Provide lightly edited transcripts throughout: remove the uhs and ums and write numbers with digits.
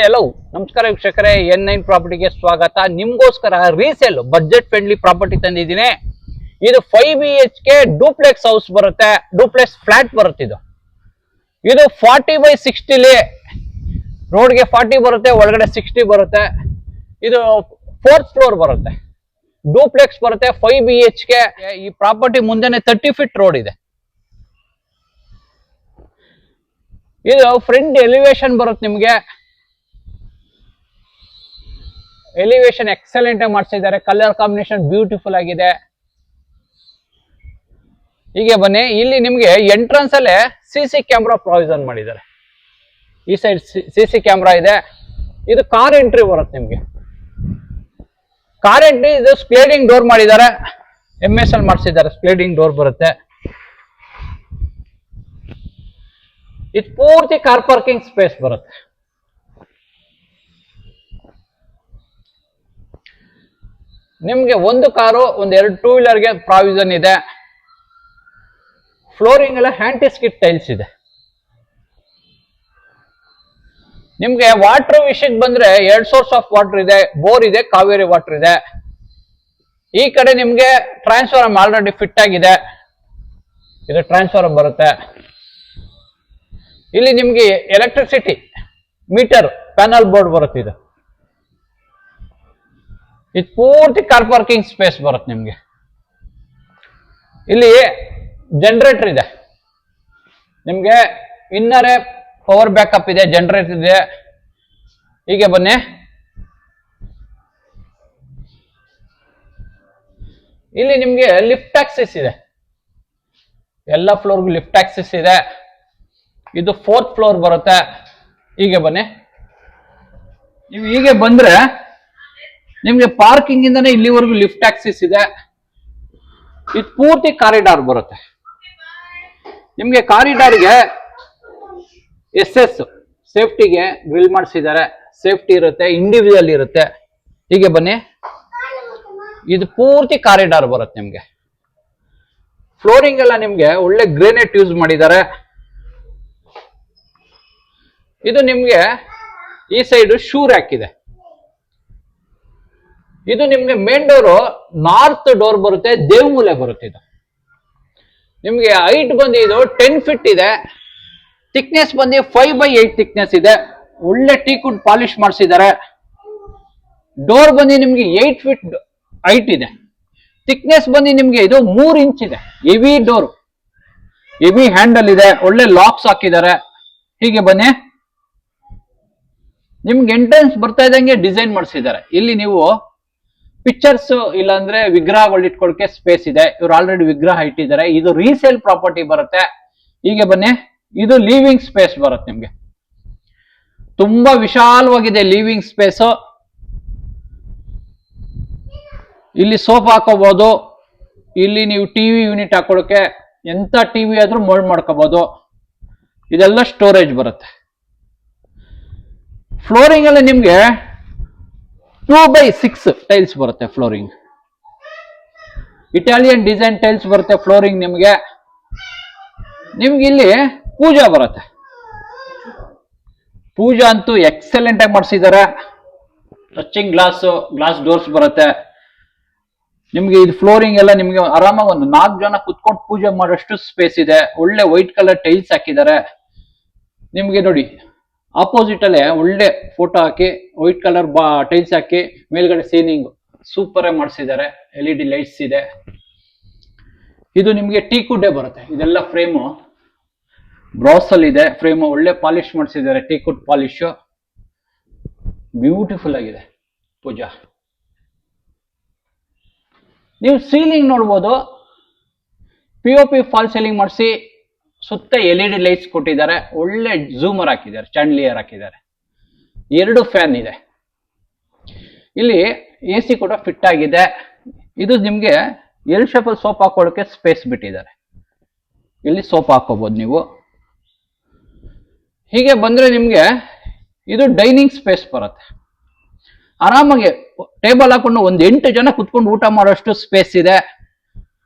ಎಲ್ಲೋ ನಮಸ್ಕಾರ ವೀಕ್ಷಕರೇ, N9 ಪ್ರಾಪರ್ಟಿಗೆ ಸ್ವಾಗತ. ನಿಮ್ಗೋಸ್ಕರ ರೀಸೇಲ್ ಬಜೆಟ್ ಫ್ರೆಂಡ್ಲಿ ಪ್ರಾಪರ್ಟಿ ತಂದಿದ್ದೀನಿ. ಇದು 5 BHK ಡೂಪ್ಲೆಕ್ಸ್ ಹೌಸ್ ಬರುತ್ತೆ, ಡೂಪ್ಲೆಕ್ಸ್ ಫ್ಲಾಟ್ ಬರುತ್ತೆ. ಇದು 40/60 ರೋಡ್ಗೆ 40 ಬರುತ್ತೆ, ಒಳಗಡೆ 60 ಬರುತ್ತೆ. ಇದು 4th ಫ್ಲೋರ್ ಬರುತ್ತೆ, ಡೂಪ್ಲೆಕ್ಸ್ ಬರುತ್ತೆ, 5 BHK. ಈ ಪ್ರಾಪರ್ಟಿ ಮುಂದೆನೆ 30 ಫೀಟ್ ರೋಡ್ ಇದೆ. ಇದು ಫ್ರಂಟ್ ಎಲಿವೇಶನ್ ಬರುತ್ತೆ. ನಿಮ್ಗೆ ಎಲಿವೇಶನ್ ಎಕ್ಸಲೆಂಟ್ ಆಗಿ ಮಾಡಿಸಿದ್ದಾರೆ. ಕಲರ್ ಕಾಂಬಿನೇಷನ್ ಬ್ಯೂಟಿಫುಲ್ ಆಗಿದೆ. ಹೀಗೆ ಬನ್ನಿ, ಇಲ್ಲಿ ನಿಮ್ಗೆ ಎಂಟ್ರನ್ಸ್ ಅಲ್ಲೇ CC ಕ್ಯಾಮ್ರಾ ಪ್ರಾವಿಷನ್ ಮಾಡಿದ್ದಾರೆ. ಈ ಸೈಡ್ CC ಕ್ಯಾಮ್ರಾ ಇದೆ. ಇದು ಕಾರ್ ಎಂಟ್ರಿ ಬರುತ್ತೆ. ನಿಮ್ಗೆ ಕಾರ್ ಎಂಟ್ರಿ, ಇದು ಸ್ಲೈಡಿಂಗ್ ಡೋರ್ ಮಾಡಿದ್ದಾರೆ, MSL ಮಾಡಿಸಿದ್ದಾರೆ. ಸ್ಲೈಡಿಂಗ್ ಡೋರ್ ಬರುತ್ತೆ. ಇದು ಪೂರ್ತಿ ಕಾರ್ ಪಾರ್ಕಿಂಗ್ ಸ್ಪೇಸ್ ಬರುತ್ತೆ. ನಿಮ್ಗೆ ಒಂದು ಕಾರು, ಒಂದೆರಡು 2 ವೀಲರ್ಗೆ ಪ್ರಾವಿಷನ್ ಇದೆ. ಫ್ಲೋರಿಂಗ್ ಎಲ್ಲ ಹ್ಯಾಂಟಿ ಸ್ಕಿಟ್ ಟೈಲ್ಸ್ ಇದೆ. ನಿಮ್ಗೆ ವಾಟರ್ ವಿಷಯಕ್ಕೆ ಬಂದ್ರೆ 2 ಸೋರ್ಸ್ ಆಫ್ ವಾಟರ್ ಇದೆ. ಬೋರ್ ಇದೆ, ಕಾವೇರಿ ವಾಟರ್ ಇದೆ. ಈ ಕಡೆ ನಿಮ್ಗೆ ಟ್ರಾನ್ಸ್ಫಾರ್ಮರ್ ಆಲ್ರೆಡಿ ಫಿಟ್ ಆಗಿದೆ. ಇದು ಟ್ರಾನ್ಸ್ಫಾರ್ಮರ್ ಬರುತ್ತೆ. ಇಲ್ಲಿ ನಿಮ್ಗೆ ಎಲೆಕ್ಟ್ರಿಸಿಟಿ ಮೀಟರ್ ಪ್ಯಾನಲ್ ಬೋರ್ಡ್ ಬರುತ್ತೆ. ಇದು ಪೂರ್ತಿ ಕಾರ್ ಪಾರ್ಕಿಂಗ್ ಸ್ಪೇಸ್ ಬರುತ್ತೆ. ನಿಮ್ಗೆ ಇಲ್ಲಿ ಜನರೇಟರ್ ಇದೆ. ನಿಮ್ಗೆ ಇನ್ನರೇ ಪವರ್ ಬ್ಯಾಕಪ್ ಇದೆ, ಜನರೇಟರ್ ಇದೆ. ಹೀಗೆ ಬನ್ನಿ, ಇಲ್ಲಿ ನಿಮ್ಗೆ ಲಿಫ್ಟ್ ಆಕ್ಸೆಸ್ ಇದೆ. ಎಲ್ಲ ಫ್ಲೋರ್ಗೂ ಲಿಫ್ಟ್ ಆಕ್ಸೆಸ್ ಇದೆ. ಇದು 4th ಫ್ಲೋರ್ ಬರುತ್ತೆ. ಹೀಗೆ ಬನ್ನಿ, ನೀವು ಹೀಗೆ ಬಂದ್ರೆ ನಿಮ್ಗೆ ಪಾರ್ಕಿಂಗ್ ಇಂದಾನೆ ಇಲ್ಲಿವರೆಗೂ ಲಿಫ್ಟ್ ಆಕ್ಸೆಸ್ ಇದೆ. ಇದು ಪೂರ್ತಿ ಕಾರಿಡಾರ್ ಬರುತ್ತೆ. ನಿಮ್ಗೆ ಕಾರಿಡಾರ್ಗೆ SS ಸೇಫ್ಟಿಗೆ ಗ್ರಿಲ್ ಮಾಡಿಸಿದ್ದಾರೆ. ಸೇಫ್ಟಿ ಇರುತ್ತೆ, ಇಂಡಿವಿಜುವಲ್ ಇರುತ್ತೆ. ಹೀಗೆ ಬನ್ನಿ, ಇದು ಪೂರ್ತಿ ಕಾರಿಡಾರ್ ಬರುತ್ತೆ. ನಿಮ್ಗೆ ಫ್ಲೋರಿಂಗ್ ಎಲ್ಲ ನಿಮ್ಗೆ ಒಳ್ಳೆ ಗ್ರೇನೈಟ್ ಯೂಸ್ ಮಾಡಿದ್ದಾರೆ. ಇದು ನಿಮ್ಗೆ ಈ ಸೈಡ್ ಶೂ ರ್ಯಾಕ್ ಇದೆ. ಇದು ನಿಮ್ಗೆ ಮೇನ್ ಡೋರು ನಾರ್ತ್ ಡೋರ್ ಬರುತ್ತೆ, ದೇವಮೂಲೆ ಬರುತ್ತೆ. ಇದು ನಿಮ್ಗೆ ಹೈಟ್ ಬಂದು ಇದು 10 ಫೀಟ್ ಇದೆ. ಥಿಕ್ನೆಸ್ ಬಂದು 5/8 ಥಿಕ್ನೆಸ್ ಇದೆ. ಒಳ್ಳೆ ಟೀಕುಡ್ ಪಾಲಿಶ್ ಮಾಡಿಸಿದ್ದಾರೆ. ಡೋರ್ ಬಂದು ನಿಮ್ಗೆ 8 ಫೀಟ್ ಹೈಟ್ ಇದೆ. ಥಿಕ್ನೆಸ್ ಬಂದು ನಿಮ್ಗೆ ಇದು 3 ಇಂಚ್ ಇದೆ. ಹೆವಿ ಡೋರ್, ಹೆವಿ ಹ್ಯಾಂಡಲ್ ಇದೆ. ಒಳ್ಳೆ ಲಾಕ್ಸ್ ಹಾಕಿದ್ದಾರೆ. ಹೀಗೆ ಬನ್ನಿ, ನಿಮ್ಗೆ ಎಂಟ್ರೆನ್ಸ್ ಬರ್ತಾ ಇದ್ದಂಗೆ ಡಿಸೈನ್ ಮಾಡಿಸಿದ್ದಾರೆ. ಇಲ್ಲಿ ನೀವು ಪಿಕ್ಚರ್ಸ್ ಇಲ್ಲಾಂದ್ರೆ ವಿಗ್ರಹಗಳು ಇಟ್ಕೊಳ್ಳಕ್ಕೆ ಸ್ಪೇಸ್ ಇದೆ. ಇವ್ರು ಆಲ್ರೆಡಿ ವಿಗ್ರಹ ಇಟ್ಟಿದ್ದಾರೆ. ಇದು ರೀಸೇಲ್ ಪ್ರಾಪರ್ಟಿ ಬರುತ್ತೆ. ಹೀಗೆ ಬನ್ನಿ, ಇದು ಲಿವಿಂಗ್ ಸ್ಪೇಸ್ ಬರುತ್ತೆ. ನಿಮ್ಗೆ ತುಂಬಾ ವಿಶಾಲವಾಗಿದೆ ಲಿವಿಂಗ್ ಸ್ಪೇಸ್. ಇಲ್ಲಿ ಸೋಫಾ ಹಾಕೋಬಹುದು. ಇಲ್ಲಿ ನೀವು ಟಿವಿ ಯೂನಿಟ್ ಹಾಕೊಳ್ಳೋಕೆ ಎಂತ ಟಿವಿ ಆದ್ರೂ ಮೋಲ್ಡ್ ಮಾಡ್ಕೋಬಹುದು. ಇದೆಲ್ಲ ಸ್ಟೋರೇಜ್ ಬರುತ್ತೆ. ಫ್ಲೋರಿಂಗ್ ಅಲ್ಲಿ ನಿಮ್ಗೆ 2/6 ಟೈಲ್ಸ್ ಬರುತ್ತೆ. ಫ್ಲೋರಿಂಗ್ ಇಟಾಲಿಯನ್ ಡಿಸೈನ್ ಟೈಲ್ಸ್ ಬರುತ್ತೆ. ಫ್ಲೋರಿಂಗ್ ನಿಮ್ಗೆ ಇಲ್ಲಿ ಪೂಜಾ ಬರುತ್ತೆ. ಪೂಜಾ ಅಂತೂ ಎಕ್ಸಲೆಂಟ್ ಆಗಿ ಮಾಡಿಸಿದ್ದಾರೆ. ಟಚಿಂಗ್ ಗ್ಲಾಸ್ ಡೋರ್ಸ್ ಬರುತ್ತೆ. ನಿಮ್ಗೆ ಇದು ಫ್ಲೋರಿಂಗ್ ಎಲ್ಲ ನಿಮ್ಗೆ ಆರಾಮಾಗಿ ಒಂದು 4 ಜನ ಕುತ್ಕೊಂಡು ಪೂಜೆ ಮಾಡೋಷ್ಟು ಸ್ಪೇಸ್ ಇದೆ. ಒಳ್ಳೆ ವೈಟ್ ಕಲರ್ ಟೈಲ್ಸ್ ಹಾಕಿದ್ದಾರೆ. ನಿಮ್ಗೆ ನೋಡಿ, ಆಪೋಸಿಟ್ ಅಲ್ಲೇ ಒಳ್ಳೆ ಫೋಟೋ ಹಾಕಿ ವೈಟ್ ಕಲರ್ ಟೈಲ್ಸ್ ಹಾಕಿ ಮೇಲ್ಗಡೆ ಸೀಲಿಂಗ್ ಸೂಪರ್ ಆಗಿ ಮಾಡಿಸಿದ್ದಾರೆ. LED ಲೈಟ್ಸ್ ಇದೆ. ಇದು ನಿಮ್ಗೆ ಟೀಕುಡ್ಡೇ ಬರುತ್ತೆ. ಇದೆಲ್ಲ ಫ್ರೇಮು ಬ್ರಾಸಲ್ ಇದೆ. ಫ್ರೇಮು ಒಳ್ಳೆ ಪಾಲಿಶ್ ಮಾಡಿಸಿದ್ದಾರೆ. ಟೀಕುಡ್ ಪಾಲಿಶ್ ಬ್ಯೂಟಿಫುಲ್ ಆಗಿದೆ. ಪೂಜಾ ನೀವು ಸೀಲಿಂಗ್ ನೋಡ್ಬೋದು. POP ಫಾಲ್ ಸೀಲಿಂಗ್ ಮಾಡಿಸಿ ಸುತ್ತ LED ಲೈಟ್ಸ್ ಕೊಟ್ಟಿದ್ದಾರೆ. ಒಳ್ಳೆ ಝೂಮರ್ ಹಾಕಿದ್ದಾರೆ, ಚಾಂಡ್ಲಿಯರ್ ಹಾಕಿದ್ದಾರೆ. 2 ಫ್ಯಾನ್ ಇದೆ. ಇಲ್ಲಿ AC ಕೂಡ ಫಿಟ್ ಆಗಿದೆ. ಇದು ನಿಮ್ಗೆ L ಶೇಪಲ್ ಸೋಫಾ ಹಾಕೊಳ್ಳೋಕೆ ಸ್ಪೇಸ್ ಬಿಟ್ಟಿದ್ದಾರೆ. ಇಲ್ಲಿ ಸೋಫಾ ಹಾಕೋಬಹುದು ನೀವು. ಹೀಗೆ ಬಂದ್ರೆ ನಿಮ್ಗೆ ಇದು ಡೈನಿಂಗ್ ಸ್ಪೇಸ್ ಬರುತ್ತೆ. ಆರಾಮಾಗಿ ಟೇಬಲ್ ಹಾಕೊಂಡು ಒಂದು 8 ಜನ ಕುತ್ಕೊಂಡು ಊಟ ಮಾಡೋಷ್ಟು ಸ್ಪೇಸ್ ಇದೆ.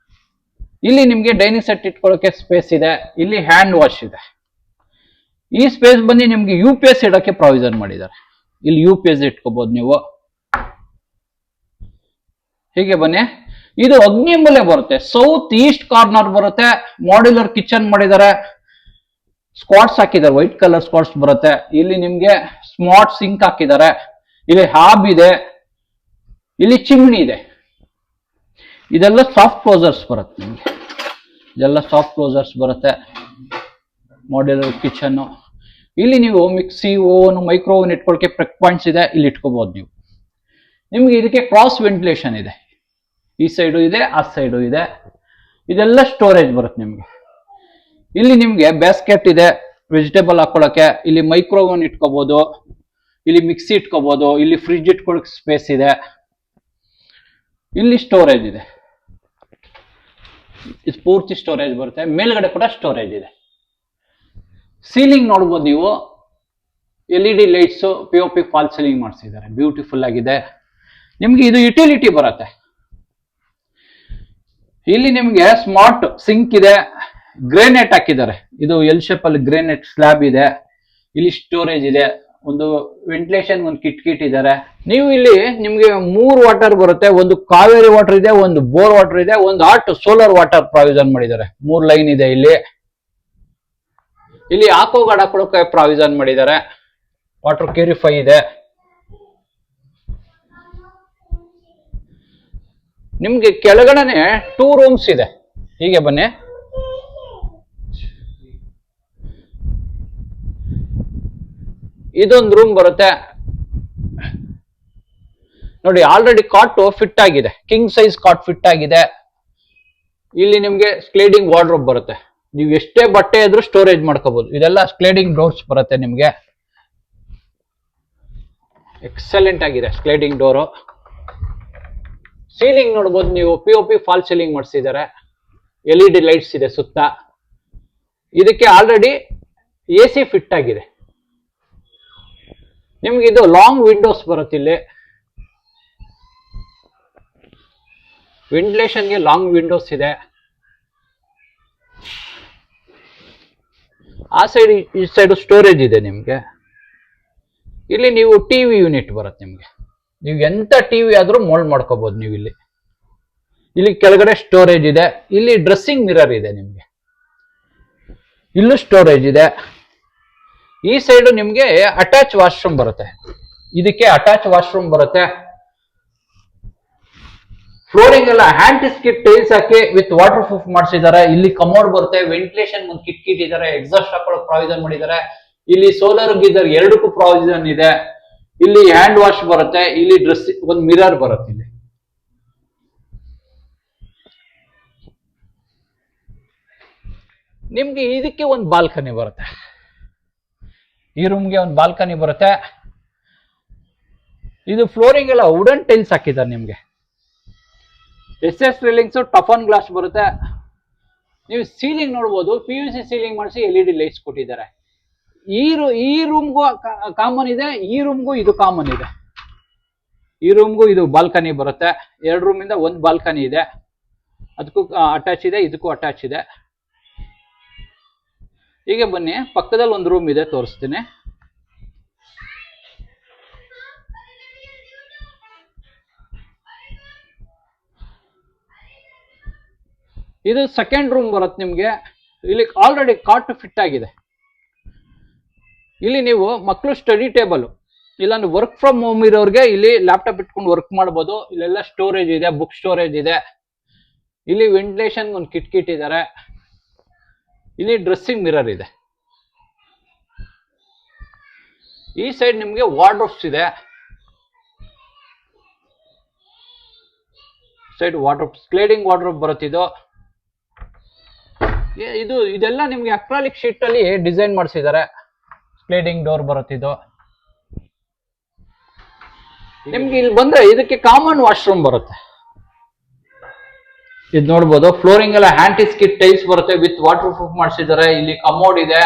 ಇಲ್ಲಿ ನಿಮ್ಗೆ ಡೈನಿಂಗ್ ಸೆಟ್ ಇಟ್ಕೊಳ್ಳೋಕೆ ಸ್ಪೇಸ್ ಇದೆ. ಇಲ್ಲಿ ಹ್ಯಾಂಡ್ ವಾಶ್ ಇದೆ. ಈ ಸ್ಪೇಸ್ ಬಂದು ನಿಮ್ಗೆ UPS ಇಡೋಕೆ ಪ್ರಾವಿಷನ್ ಮಾಡಿದ್ದಾರೆ. ಇಲ್ಲಿ UPS ಇಟ್ಕೋಬಹುದು ನೀವು. ಹೀಗೆ ಬನ್ನಿ, ಇದು ಅಗ್ನಿ ಮೂಲೆ ಬರುತ್ತೆ, ಸೌತ್ ಈಸ್ಟ್ ಕಾರ್ನರ್ ಬರುತ್ತೆ. ಮಾಡ್ಯುಲರ್ ಕಿಚನ್ ಮಾಡಿದ್ದಾರೆ, ಸ್ಕ್ವಾಟ್ಸ್ ಹಾಕಿದ್ದಾರೆ, ವೈಟ್ ಕಲರ್ ಸ್ಕ್ವಾಟ್ಸ್ ಬರುತ್ತೆ. ಇಲ್ಲಿ ನಿಮ್ಗೆ ಸ್ಮಾರ್ಟ್ ಸಿಂಕ್ ಹಾಕಿದ್ದಾರೆ, ಇಲ್ಲಿ ಹಾಬ್ ಇದೆ, ಇಲ್ಲಿ ಚಿಮ್ನಿ ಇದೆ. ಇದೆಲ್ಲ ಸಾಫ್ಟ್ ಕ್ಲೋಸರ್ಸ್ ಬರುತ್ತೆ ನಿಮ್ಗೆ, ಇದೆಲ್ಲ ಸಾಫ್ಟ್ ಕ್ಲೋಸರ್ಸ್ ಬರುತ್ತೆ. Modular kitchen. ಇಲ್ಲಿ ನೀವು ಮಿಕ್ಸಿ, ಓವನ್, ಮೈಕ್ರೋ ಓವನ್ ಇಟ್ಕೊಳಕ್ಕೆ ಪ್ರೆಕ್ ಪಾಯಿಂಟ್ಸ್ ಇದೆ, ಇಲ್ಲಿ ಇಟ್ಕೋಬಹುದು ನೀವು. ನಿಮ್ಗೆ ಇದಕ್ಕೆ ಕ್ರಾಸ್ ವೆಂಟಿಲೇಷನ್ ಇದೆ, ಈ ಸೈಡು ಇದೆ, ಆ ಸೈಡು ಇದೆ. ಇದೆಲ್ಲ ಸ್ಟೋರೇಜ್ ಬರುತ್ತೆ ನಿಮ್ಗೆ. ಇಲ್ಲಿ ನಿಮ್ಗೆ ಬ್ಯಾಸ್ಕೆಟ್ ಇದೆ ವೆಜಿಟೇಬಲ್ ಹಾಕೊಳಕ್ಕೆ, ಇಲ್ಲಿ ಮೈಕ್ರೋ ಓವನ್ ಇಟ್ಕೋಬಹುದು, ಇಲ್ಲಿ ಮಿಕ್ಸಿ ಇಟ್ಕೋಬಹುದು, ಇಲ್ಲಿ ಫ್ರಿಡ್ಜ್ ಇಟ್ಕೊಳಕ್ ಸ್ಪೇಸ್ ಇದೆ, ಇಲ್ಲಿ ಸ್ಟೋರೇಜ್ ಇದೆ. ಇದು ಪೂರ್ತಿ ಸ್ಟೋರೇಜ್ ಬರುತ್ತೆ. ಮೇಲ್ಗಡೆ ಕೂಡ ಸ್ಟೋರೇಜ್ ಇದೆ. ಸೀಲಿಂಗ್ ನೋಡ್ಬೋದು ನೀವು, LED lights, POP fall ceiling ಮಾಡಿಸಿದ್ದಾರೆ, ಬ್ಯೂಟಿಫುಲ್ ಆಗಿದೆ. ನಿಮ್ಗೆ ಇದು ಯುಟಿಲಿಟಿ ಬರುತ್ತೆ. ಇಲ್ಲಿ ನಿಮ್ಗೆ ಸ್ಮಾರ್ಟ್ ಸಿಂಕ್ ಇದೆ, ಗ್ರೇನೆಟ್ ಹಾಕಿದ್ದಾರೆ, ಇದು ಎಲ್ ಶೇಪ್ ಅಲ್ಲಿ ಗ್ರೇನೆಟ್ ಸ್ಲ್ಯಾಬ್ ಇದೆ. ಇಲ್ಲಿ ಸ್ಟೋರೇಜ್ ಇದೆ, ಒಂದು ವೆಂಟಿಲೇಷನ್, ಒಂದು ಕಿಟ್ ಇದ್ದಾರೆ. ನೀವು ಇಲ್ಲಿ ನಿಮ್ಗೆ 3 ವಾಟರ್ ಬರುತ್ತೆ, ಒಂದು ಕಾವೇರಿ ವಾಟರ್ ಇದೆ, ಒಂದು ಬೋರ್ ವಾಟರ್ ಇದೆ, ಒಂದು ಹಾಟ್ ಸೋಲಾರ್ ವಾಟರ್ ಪ್ರಾವಿಷನ್ ಮಾಡಿದ್ದಾರೆ. 3 ಲೈನ್ ಇದೆ ಇಲ್ಲಿ. ಇಲ್ಲಿ ಆಕ್ವಾಗಾರ್ಡ್ ಹಾಕೊಳ್ಳೋಕೆ ಪ್ರಾವಿಷನ್ ಮಾಡಿದ್ದಾರೆ, ವಾಟರ್ ಕ್ಯೂರಿಫೈ ಇದೆ. ನಿಮ್ಗೆ ಕೆಳಗಡೆನೆ 2 ರೂಮ್ಸ್ ಇದೆ. ಹೀಗೆ ಬನ್ನಿ, ಇದೊಂದು ರೂಮ್ ಬರುತ್ತೆ ನೋಡಿ. ಆಲ್ರೆಡಿ ಕಾಟ್ ಫಿಟ್ ಆಗಿದೆ, ಕಿಂಗ್ ಸೈಜ್ ಕಾಟ್ ಫಿಟ್ ಆಗಿದೆ. ಇಲ್ಲಿ ನಿಮ್ಗೆ ಸ್ಲೈಡಿಂಗ್ ವಾರ್ಡ್ರೋಬ್ ಬರುತ್ತೆ, ನೀವು ಎಷ್ಟೇ ಬಟ್ಟೆ ಇದ್ರೂ ಸ್ಟೋರೇಜ್ ಮಾಡ್ಕೋಬಹುದು. ಇದೆಲ್ಲ ಸ್ಲೈಡಿಂಗ್ ಡೋರ್ಸ್ ಬರುತ್ತೆ ನಿಮ್ಗೆ, ಎಕ್ಸಲೆಂಟ್ ಆಗಿದೆ ಸ್ಲೈಡಿಂಗ್ ಡೋರು. ಸೀಲಿಂಗ್ ನೋಡ್ಬೋದು ನೀವು, POP ಫಾಲ್ ಸೀಲಿಂಗ್ ಮಾಡಿಸಿದ್ದಾರೆ, LED ಲೈಟ್ಸ್ ಇದೆ ಸುತ್ತ. ಇದಕ್ಕೆ ಆಲ್ರೆಡಿ AC ಫಿಟ್ ಆಗಿದೆ. ನಿಮ್ಗೆ ಇದು ಲಾಂಗ್ ವಿಂಡೋಸ್ ಬರುತ್ತೆ. ಇಲ್ಲಿ ವೆಂಟಿಲೇಷನ್ಗೆ ಲಾಂಗ್ ವಿಂಡೋಸ್ ಇದೆ. ಆ ಸೈಡ್, ಈ ಸೈಡ್ ಸ್ಟೋರೇಜ್ ಇದೆ ನಿಮ್ಗೆ. ಇಲ್ಲಿ ನೀವು TV ಯೂನಿಟ್ ಬರುತ್ತೆ ನಿಮ್ಗೆ, ನೀವು ಎಂತ TV ಆದ್ರೂ ಮೋಲ್ಡ್ ಮಾಡ್ಕೋಬಹುದು ನೀವು ಇಲ್ಲಿ. ಇಲ್ಲಿ ಕೆಳಗಡೆ ಸ್ಟೋರೇಜ್ ಇದೆ, ಇಲ್ಲಿ ಡ್ರೆಸ್ಸಿಂಗ್ ಮಿರರ್ ಇದೆ ನಿಮ್ಗೆ, ಇಲ್ಲೂ ಸ್ಟೋರೇಜ್ ಇದೆ. ಈ ಸೈಡ್ ನಿಮ್ಗೆ ಅಟ್ಯಾಚ್ ವಾಶ್ರೂಮ್ ಬರುತ್ತೆ, ಇದಕ್ಕೆ ಅಟ್ಯಾಚ್ ವಾಶ್ರೂಮ್ ಬರುತ್ತೆ. ಫ್ಲೋರಿಂಗ್ ಎಲ್ಲ hand tiles hockey with water proof ಮಾಡಿಸಿದ್ದಾರೆ. ಇಲ್ಲಿ ಕಮೋಡ್ ಬರುತ್ತೆ, ವೆಂಟಿಲೇಷನ್ ಒಂದು ಕಿಟ್ ಇದ್ದಾರೆ, ಎಕ್ಸಾಸ್ಟ್ ಹಾಕೊಳ್ಳೋ ಪ್ರಾವಿಷನ್ ಮಾಡಿದ್ದಾರೆ. ಇಲ್ಲಿ ಸೋಲಾರ್ ಗೀಸರ್ ಎರಡಕ್ಕೂ ಪ್ರಾವಿಷನ್ ಇದೆ. ಇಲ್ಲಿ ಹ್ಯಾಂಡ್ ವಾಶ್ ಬರುತ್ತೆ, ಇಲ್ಲಿ ಡ್ರೆಸ್ ಒಂದು ಮಿರರ್ ಬರುತ್ತೆ. ಇಲ್ಲಿ ನಿಮ್ಗೆ ಇದಕ್ಕೆ ಒಂದು ಬಾಲ್ಕನಿ ಬರುತ್ತೆ, ಈ ರೂಮ್ಗೆ ಒಂದು ಬಾಲ್ಕನಿ ಬರುತ್ತೆ. ಇದು ಫ್ಲೋರಿಂಗ್ ಎಲ್ಲ ವುಡನ್ ಟೈಲ್ಸ್ ಹಾಕಿದ್ದಾರೆ ನಿಮ್ಗೆ. SS ರೇಲಿಂಗ್ಸ್, ಟಫನ್ ಗ್ಲಾಸ್ ಬರುತ್ತೆ. ನೀವು ಸೀಲಿಂಗ್ ನೋಡ್ಬೋದು, PVC ಸೀಲಿಂಗ್ ಮಾಡಿಸಿ LED ಲೈಟ್ಸ್ ಕೊಟ್ಟಿದ್ದಾರೆ. ಈ ರೂಮ್ಗೂ ಕಾಮನ್ ಇದೆ, ಈ ರೂಮ್ಗೂ ಇದು ಕಾಮನ್ ಇದೆ. ಈ ರೂಮ್ಗೂ ಇದು ಬಾಲ್ಕನಿ ಬರುತ್ತೆ. 2 ರೂಮಿಂದ 1 ಬಾಲ್ಕನಿ ಇದೆ, ಅದಕ್ಕೂ ಅಟ್ಯಾಚ್ ಇದೆ, ಇದಕ್ಕೂ ಅಟ್ಯಾಚ್ ಇದೆ. ಹೀಗೆ ಬನ್ನಿ, ಪಕ್ಕದಲ್ಲಿ ಒಂದು ರೂಮ್ ಇದೆ, ತೋರಿಸ್ತೀನಿ. ಇದು ಸೆಕೆಂಡ್ ರೂಮ್ ಬರುತ್ತೆ ನಿಮ್ಗೆ. ಇಲ್ಲಿ ಆಲ್ರೆಡಿ ಕಾಟ್ ಫಿಟ್ ಆಗಿದೆ. ಇಲ್ಲಿ ನೀವು ಮಕ್ಕಳು ಸ್ಟಡಿ ಟೇಬಲ್, ಇಲ್ಲಾಂದ್ರೆ ವರ್ಕ್ ಫ್ರಮ್ ಹೋಮ್ ಇರೋರಿಗೆ ಇಲ್ಲಿ ಲ್ಯಾಪ್ಟಾಪ್ ಇಟ್ಕೊಂಡು ವರ್ಕ್ ಮಾಡ್ಬೋದು. ಇಲ್ಲೆಲ್ಲ ಸ್ಟೋರೇಜ್ ಇದೆ, ಬುಕ್ ಸ್ಟೋರೇಜ್ ಇದೆ. ಇಲ್ಲಿ ವೆಂಟಿಲೇಷನ್ ಒಂದು ಕಿಟ್ ಇದ್ದಾರೆ. ಇಲ್ಲಿ ಡ್ರೆಸ್ಸಿಂಗ್ ಮಿರರ್ ಇದೆ. ಈ ಸೈಡ್ ನಿಮ್ಗೆ ವಾರ್ಡ್ರೋಬ್ಸ್ ಇದೆ, ಸೈಡ್ ವಾರ್ಡ್ರೋಬ್, ಸ್ಲೈಡಿಂಗ್ ವಾರ್ಡ್ರೋಬ್ ಬರುತ್ತೆ. ಇದೆಲ್ಲ ನಿಮ್ಗೆ ಅಕ್ರಾಲಿಕ್ ಶೀಟ್ ಅಲ್ಲಿ ಡಿಸೈನ್ ಮಾಡಿಸಿದ್ದಾರೆ. ಸ್ಲೈಡಿಂಗ್ ಡೋರ್ ಬರುತ್ತಿದ್ದು. ನಿಮ್ಗೆ ಇಲ್ಲಿ ಬಂದ್ರೆ ಇದಕ್ಕೆ ಕಾಮನ್ ವಾಶ್ರೂಮ್ ಬರುತ್ತೆ. ಇದು ನೋಡ್ಬೋದು, ಫ್ಲೋರಿಂಗ್ ಎಲ್ಲ ಹ್ಯಾಂಟಿಸ್ಕಿಟ್ ಟೈಲ್ಸ್ ಬರುತ್ತೆ, ವಿತ್ ವಾಟರ್ ಪ್ರೂಫ್ ಮಾಡಿಸಿದ್ದಾರೆ. ಇಲ್ಲಿ ಕಮೋಡ್ ಇದೆ,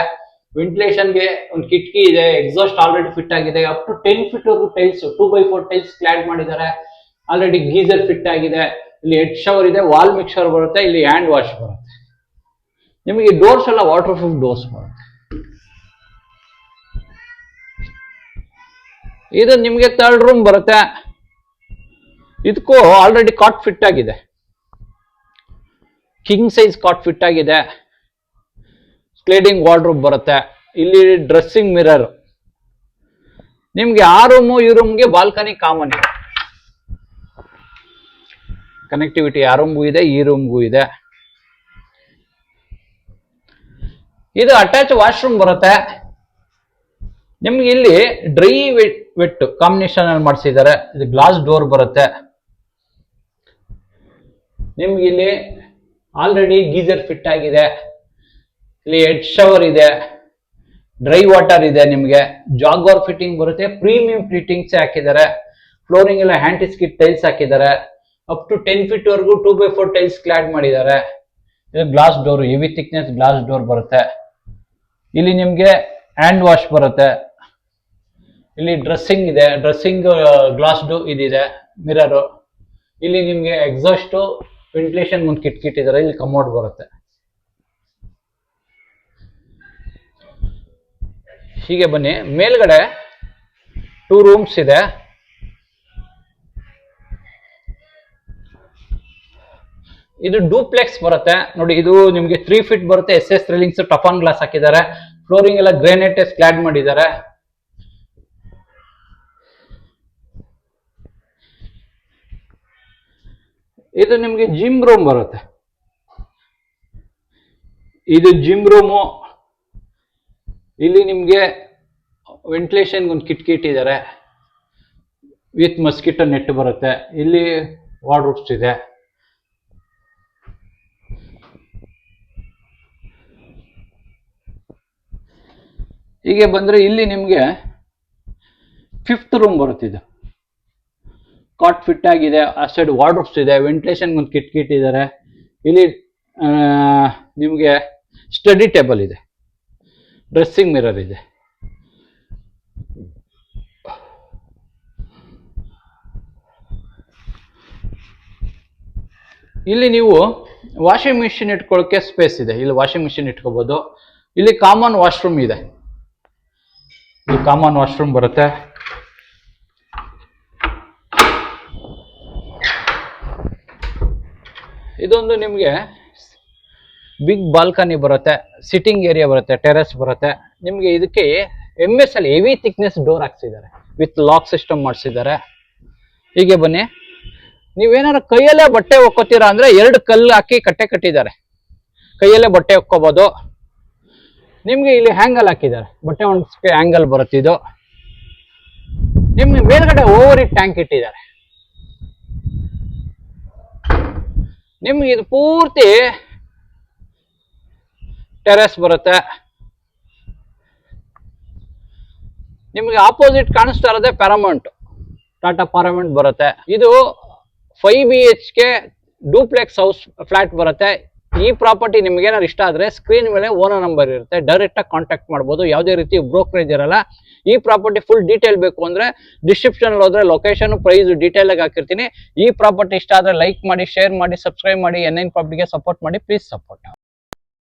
ವೆಂಟಿಲೇಷನ್ಗೆ ಒಂದು ಕಿಟಕಿ ಇದೆ, ಎಕ್ಸಾಸ್ಟ್ ಆಲ್ರೆಡಿ ಫಿಟ್ ಆಗಿದೆ. ಅಪ್ ಟು 10 ಫೀಟ್ ವರೆಗೂ ಟೈಲ್ಸ್, 2x4 ಟೈಲ್ಸ್ ಕ್ಲಾಡ್ ಮಾಡಿದ್ದಾರೆ. ಆಲ್ರೆಡಿ ಗೀಸರ್ ಫಿಟ್ ಆಗಿದೆ. ಇಲ್ಲಿ ಹೆಡ್ ಶವರ್ ಇದೆ, ವಾಲ್ ಮಿಕ್ಸರ್ ಬರುತ್ತೆ, ಇಲ್ಲಿ ಹ್ಯಾಂಡ್ ವಾಶ್ ಬರುತ್ತೆ. ನಿಮಗೆ ಡೋರ್ಸ್ ಎಲ್ಲ ವಾಟರ್ ಪ್ರೂಫ್ ಡೋರ್ಸ್ ಬರುತ್ತೆ. ಇದು ನಿಮ್ಗೆ 3rd ರೂಮ್ ಬರುತ್ತೆ. ಇದಕ್ಕೂ ಆಲ್ರೆಡಿ ಕಾಟ್ ಫಿಟ್ ಆಗಿದೆ, ಕಿಂಗ್ ಸೈಜ್ ಕಾಟ್ ಫಿಟ್ ಆಗಿದೆ. ಸ್ಲೈಡಿಂಗ್ ವಾರ್ಡ್ರೋಬ್ ಬರುತ್ತೆ. ಇಲ್ಲಿ ಡ್ರೆಸ್ಸಿಂಗ್ ಮಿರರ್. ನಿಮ್ಗೆ ಆ ರೂಮು ಈ ರೂಮ್ಗೆ ಬಾಲ್ಕನಿ ಕಾಮನ್ ಇದೆ. ಕನೆಕ್ಟಿವಿಟಿ ಆ ರೂಮ್ಗೂ ಇದೆ, ಈ ರೂಮ್ಗೂ ಇದೆ. ಇದು ಅಟ್ಯಾಚ್ ವಾಶ್ರೂಮ್ ಬರುತ್ತೆ. ನಿಮ್ಗೆ ಇಲ್ಲಿ ಡ್ರೈ ವೆಟ್ ಕಾಂಬಿನೇಷನ್ ಅಲ್ಲಿ ಮಾಡಿಸಿದ್ದಾರೆ. ಇದು ಗ್ಲಾಸ್ ಡೋರ್ ಬರುತ್ತೆ. ನಿಮ್ಗೆ ಇಲ್ಲಿ ಆಲ್ರೆಡಿ ಗೀಸರ್ ಫಿಟ್ ಆಗಿದೆ. ಇಲ್ಲಿ ಹೆಡ್ ಶವರ್ ಇದೆ, ಡ್ರೈ ವಾಟರ್ ಇದೆ. ನಿಮ್ಗೆ ಜಾಗ್ವಾರ್ ಫಿಟ್ಟಿಂಗ್ ಬರುತ್ತೆ. ಪ್ರೀಮಿಯಂ ಫಿಟ್ಟಿಂಗ್ಸ್ ಹಾಕಿದ್ದಾರೆ. ಫ್ಲೋರಿಂಗ್ ಎಲ್ಲ ಹ್ಯಾಂಟಿ ಸ್ಕಿಟ್ ಟೈಲ್ಸ್ ಹಾಕಿದ್ದಾರೆ. ಅಪ್ ಟು 10 feet ವರೆಗೂ 2x4 ಟೈಲ್ಸ್ ಕ್ಲಾಡ್ ಮಾಡಿದ್ದಾರೆ. ಇದು glass door, heavy thickness glass door ಬರುತ್ತೆ. ಇಲ್ಲಿ ನಿಮ್ಗೆ ಹ್ಯಾಂಡ್ ವಾಶ್ ಬರುತ್ತೆ. ಇಲ್ಲಿ ಡ್ರೆಸ್ಸಿಂಗ್ ಇದೆ, ಡ್ರೆಸ್ಸಿಂಗ್ ಗ್ಲಾಸ್ ಡೋರ್ ಇದಿದೆ, ಮಿರರ್. ಇಲ್ಲಿ ನಿಮ್ಗೆ ಎಕ್ಸಾಸ್ಟ್ ವೆಂಟಿಲೇಷನ್ ಒಂದು ಕಿಟ್ಟಿದ್ದಾರೆ. ಇಲ್ಲಿ ಕಮೋಡ್ ಬರುತ್ತೆ. ಹೀಗೆ ಬನ್ನಿ, ಮೇಲ್ಗಡೆ 2 ರೂಮ್ಸ್ ಇದೆ. ಇದು ಡೂಪ್ಲೆಕ್ಸ್ ಬರುತ್ತೆ ನೋಡಿ. ಇದು ನಿಮ್ಗೆ 3 feet ಬರುತ್ತೆ. SS ರೇಲಿಂಗ್ಸ್, ಟಫಾನ್ ಗ್ಲಾಸ್ ಹಾಕಿದ್ದಾರೆ. ಫ್ಲೋರಿಂಗ್ ಎಲ್ಲ ಗ್ರಾನೈಟ್ ಸ್ಕ್ಲಾಡ್ ಮಾಡಿದ್ದಾರೆ. ಇದು ನಿಮ್ಗೆ ಜಿಮ್ ರೂಮ್ ಬರುತ್ತೆ. ಇದು ಜಿಮ್ ರೂಮು. ಇಲ್ಲಿ ನಿಮ್ಗೆ ವೆಂಟಿಲೇಷನ್ ಒಂದು ಕಿಟಕಿ ಇಟ್ಟಿದ್ದಾರೆ. ವಿತ್ ಮಸ್ಕಿಟೋ ನೆಟ್ ಬರುತ್ತೆ. ಇಲ್ಲಿ ವಾರ್ಡ್ರೋಬ್ಸ್ ಇದೆ. ಹೀಗೆ ಬಂದ್ರೆ ಇಲ್ಲಿ ನಿಮ್ಗೆ 5th ರೂಮ್ ಬರುತ್ತಿದೆ. ಕಾಟ್ ಫಿಟ್ ಆಗಿದೆ. ಆ ಸೈಡ್ ವಾರ್ಡ್ರೋಬ್ಸ್ ಇದೆ. ವೆಂಟಿಲೇಷನ್ ಒಂದು ಕಿಟಕಿ ಇಟ್ಟಿದ್ದಾರೆ. ಇಲ್ಲಿ ನಿಮ್ಗೆ ಸ್ಟಡಿ ಟೇಬಲ್ ಇದೆ, ಡ್ರೆಸ್ಸಿಂಗ್ ಮಿರರ್ ಇದೆ. ಇಲ್ಲಿ ನೀವು ವಾಷಿಂಗ್ ಮಿಷಿನ್ ಇಟ್ಕೊಳ್ಳೋಕೆ ಸ್ಪೇಸ್ ಇದೆ. ಇಲ್ಲಿ ವಾಷಿಂಗ್ ಮಿಷಿನ್ ಇಟ್ಕೋಬಹುದು. ಇಲ್ಲಿ ಕಾಮನ್ ವಾಶ್ರೂಮ್ ಇದೆ. ಇಲ್ಲಿ ಕಾಮನ್ ವಾಶ್ರೂಮ್ ಬರುತ್ತೆ. ಇದೊಂದು ನಿಮ್ಗೆ ಬಿಗ್ ಬಾಲ್ಕನಿ ಬರುತ್ತೆ. ಸಿಟ್ಟಿಂಗ್ ಏರಿಯಾ ಬರುತ್ತೆ, ಟೆರೆಸ್ ಬರುತ್ತೆ. ನಿಮ್ಗೆ ಇದಕ್ಕೆ MS ಅಲ್ಲಿ ಹೆವಿ ಥಿಕ್ನೆಸ್ ಡೋರ್ ಹಾಕ್ಸಿದ್ದಾರೆ. ವಿತ್ ಲಾಕ್ ಸಿಸ್ಟಮ್ ಮಾಡಿಸಿದ್ದಾರೆ. ಹೀಗೆ ಬನ್ನಿ, ನೀವೇನಾದ್ರು ಕೈಯಲ್ಲೇ ಬಟ್ಟೆ ಒಕ್ಕೋತೀರಾ ಅಂದ್ರೆ 2 ಕಲ್ಲು ಹಾಕಿ ಕಟ್ಟೆ ಕಟ್ಟಿದ್ದಾರೆ. ಕೈಯಲ್ಲೇ ಬಟ್ಟೆ ಒಕ್ಕೋಬಹುದು. ನಿಮ್ಗೆ ಇಲ್ಲಿ ಹ್ಯಾಂಗಲ್ ಹಾಕಿದ್ದಾರೆ. ಬಟ್ಟೆ ಒಣಗಿಸಕ್ಕೆ ಹ್ಯಾಂಗಲ್ ಬರುತ್ತೆ. ಇದು ನಿಮ್ಗೆ ಮೇಲ್ಗಡೆ ಓವರ್ ಟ್ಯಾಂಕ್ ಇಟ್ಟಿದ್ದಾರೆ. ನಿಮ್ಗೆ ಇದು ಪೂರ್ತಿ ಟೆರೆಸ್ ಬರುತ್ತೆ. ನಿಮ್ಗೆ ಆಪೋಸಿಟ್ ಕಾಣಿಸ್ತಾ ಇರೋದೇ ಪ್ಯಾರಾಮೌಂಟ್, ಟಾಟಾ ಪ್ಯಾರಾಮೌಂಟ್ ಬರುತ್ತೆ. ಇದು 5 BHK ಡೂಪ್ಲೆಕ್ಸ್ ಹೌಸ್ ಫ್ಲಾಟ್ ಬರುತ್ತೆ. ಈ ಪ್ರಾಪರ್ಟಿ ನಿಮ್ಗೆ ಏನಾದ್ರು ಇಷ್ಟ ಆದ್ರೆ ಸ್ಕ್ರೀನ್ ಮೇಲೆ ಓನರ್ ನಂಬರ್ ಇರುತ್ತೆ. ಡೈರೆಕ್ಟ್ ಆಗಿ ಕಾಂಟ್ಯಾಕ್ಟ್ ಮಾಡ್ಬೋದು. ಯಾವುದೇ ರೀತಿ ಬ್ರೋಕರೇಜ್ ಇರಲ್ಲ. ಈ ಪ್ರಾಪರ್ಟಿ ಫುಲ್ ಡೀಟೇಲ್ ಬೇಕು ಅಂದ್ರೆ ಡಿಸ್ಕ್ರಿಪ್ಷನ್ ಹೋದ್ರೆ ಲೊಕೇಶನ್, ಪ್ರೈಸ್ ಡೀಟೇಲ್ ಆಗಿ ಹಾಕಿರ್ತೀನಿ. ಈ ಪ್ರಾಪರ್ಟಿ ಇಷ್ಟ ಆದ್ರೆ ಲೈಕ್ ಮಾಡಿ, ಶೇರ್ ಮಾಡಿ, ಸಬ್ಸ್ಕ್ರೈಬ್ ಮಾಡಿ. N9 ಪ್ರಾಪರ್ಟಿಗೆ ಸಪೋರ್ಟ್ ಮಾಡಿ. Please support.